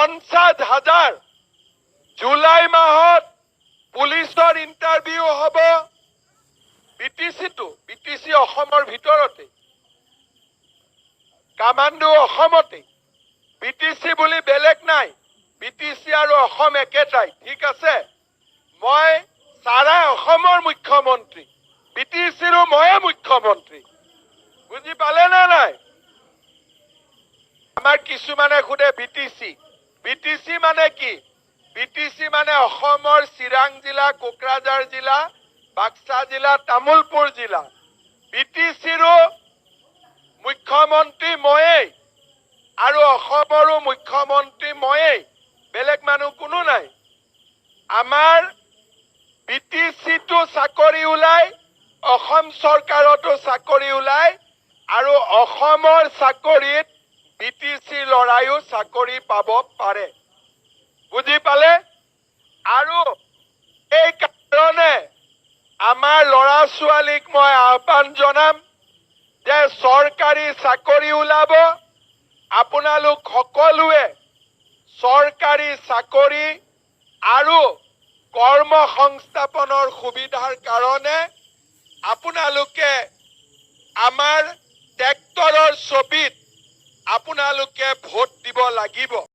50,000 July মাহত পুলিচৰ interview হ'ব বিটিচি অসমৰ ভিতৰতে কামাণ্ডো অসমতে বিটিচি বুলি বেলেগ নাই বিটিচি আৰু অসম একেটাই ঠিক আছে মই সাৰা অসমৰ মুখ্যমন্ত্ৰী বিটিচিৰো ময়ে মুখ্যমন্ত্ৰী বুজি পালে না নাই আমাৰ কিছুমানে খুদে বিটিচি মানে কি বিটিচি মানে অসমৰ চিৰাং জিলা কোকৰাঝাৰ জিলা বাক্সা জিলা তামুলপুৰ জিলা বিটিচিৰো মুখ্যমন্ত্ৰী ময়ে আৰু অসমৰো মুখ্যমন্ত্ৰী ময়ে বেলেগ মানুহ কোনো নাই আমাৰ বিটিচিটো চাকৰি ওলাই অসম চৰকাৰতো চাকৰি ওলাই আৰু অসমৰ চাকৰিত বিটিচি লৰায়ো চাকৰি পাব পাৰে বুজি পালে আৰু এই কাৰণে আমাৰ লৰা ছোৱালীক মই আহ্বান জনাম যে চৰকাৰী চাকৰি ওলাব আপোনালোক সকলোৱে চৰকাৰী চাকৰি আৰু কৰ্ম সংস্থাপনৰ সুবিধাৰ কাৰণে আপোনালোকে আমাৰ ট্ৰেক্টৰৰ ছবিত আপোনালোকে ভোট দিব লাগিব